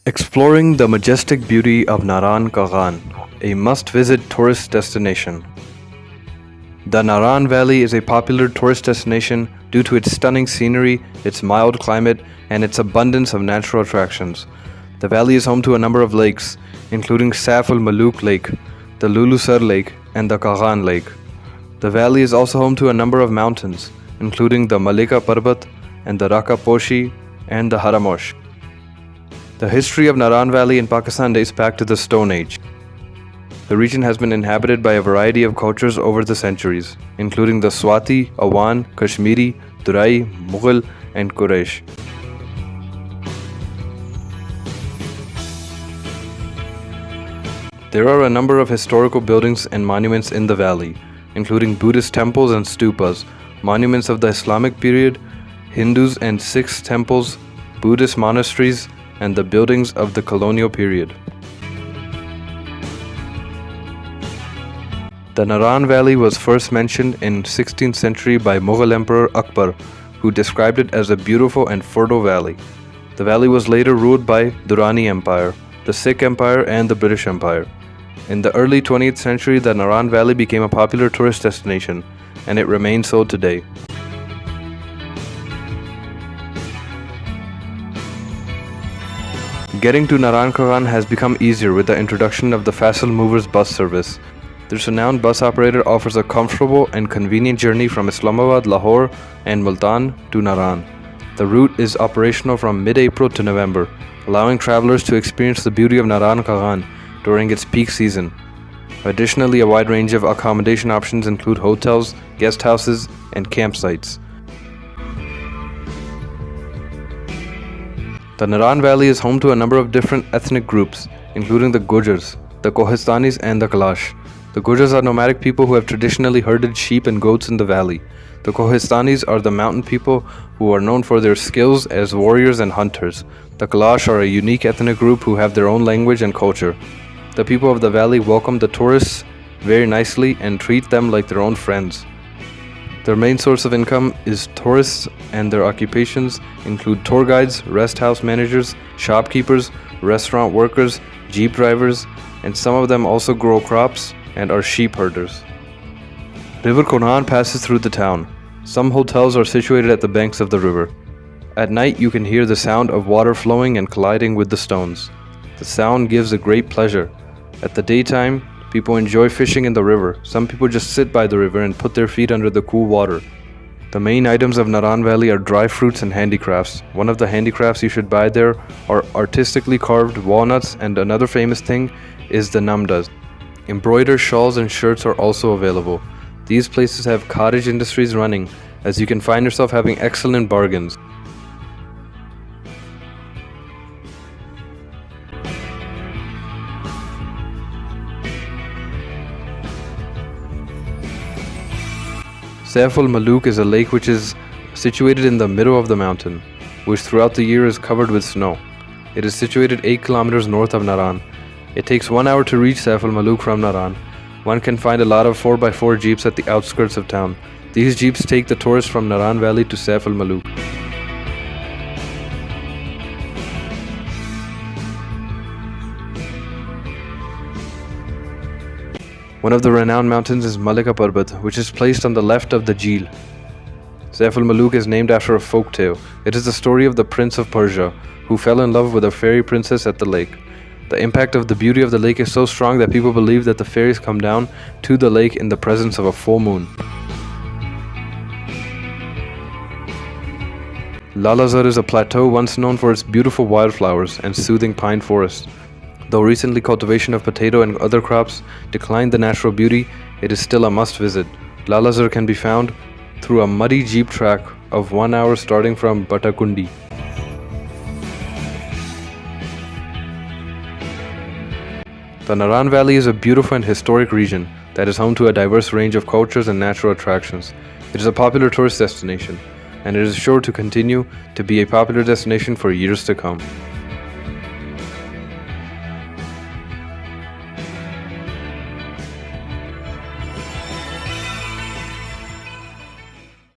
Exploring the majestic beauty of Naran Kaghan, a must-visit tourist destination. The Naran Valley is a popular tourist destination due to its stunning scenery, its mild climate, and its abundance of natural attractions. The valley is home to a number of lakes, including Saif al Maluk Lake, the Lulusar Lake, and the Kaghan Lake. The valley is also home to a number of mountains, including the Malika Parbat and the Raka Poshi and the Haramosh. The history of Naran Valley in Pakistan dates back to the Stone Age. The region has been inhabited by a variety of cultures over the centuries, including the Swati, Awan, Kashmiri, Durai, Mughal, and Quraysh. There are a number of historical buildings and monuments in the valley, including Buddhist temples and stupas, monuments of the Islamic period, Hindus and Sikhs temples, Buddhist monasteries, and the buildings of the colonial period. The Naran Valley was first mentioned in 16th century by Mughal Emperor Akbar, who described it as a beautiful and fertile valley. The valley was later ruled by Durrani Empire, the Sikh Empire, and the British Empire. In the early 20th century, the Naran Valley became a popular tourist destination, and it remains so today. Getting to Naran Kaghan has become easier with the introduction of the Faisal Movers bus service. This renowned bus operator offers a comfortable and convenient journey from Islamabad, Lahore, and Multan to Naran. The route is operational from mid-April to November, allowing travelers to experience the beauty of Naran Kaghan during its peak season. Additionally, a wide range of accommodation options include hotels, guest houses, and campsites. The Naran Valley is home to a number of different ethnic groups, including the Gujars, the Kohistanis, and the Kalash. The Gujars are nomadic people who have traditionally herded sheep and goats in the valley. The Kohistanis are the mountain people who are known for their skills as warriors and hunters. The Kalash are a unique ethnic group who have their own language and culture. The people of the valley welcome the tourists very nicely and treat them like their own friends. Their main source of income is tourists, and their occupations include tour guides, rest house managers, shopkeepers, restaurant workers, jeep drivers, and some of them also grow crops and are sheep herders. River Conan passes through the town. Some hotels are situated at the banks of the river. At night you can hear the sound of water flowing and colliding with the stones. The sound gives a great pleasure. At the daytime, people enjoy fishing in the river. Some people just sit by the river and put their feet under the cool water. The main items of Naran Valley are dry fruits and handicrafts. One of the handicrafts you should buy there are artistically carved walnuts, and another famous thing is the namdas. Embroidered shawls and shirts are also available. These places have cottage industries running, as you can find yourself having excellent bargains. Saif al Maluk is a lake which is situated in the middle of the mountain, which throughout the year is covered with snow. It is situated 8 kilometers north of Naran. It takes 1 hour to reach Saif al Maluk from Naran. One can find a lot of 4x4 jeeps at the outskirts of town. These jeeps take the tourists from Naran Valley to Saif al Maluk. One of the renowned mountains is Malika Parbat, which is placed on the left of the Jheel. Saif al Maluk is named after a folk tale. It is the story of the Prince of Persia, who fell in love with a fairy princess at the lake. The impact of the beauty of the lake is so strong that people believe that the fairies come down to the lake in the presence of a full moon. Lalazar is a plateau once known for its beautiful wildflowers and soothing pine forests. Though recently cultivation of potato and other crops declined the natural beauty, it is still a must visit. Lalazar can be found through a muddy jeep track of 1 hour starting from Batakundi. The Naran Valley is a beautiful and historic region that is home to a diverse range of cultures and natural attractions. It is a popular tourist destination, and it is sure to continue to be a popular destination for years to come.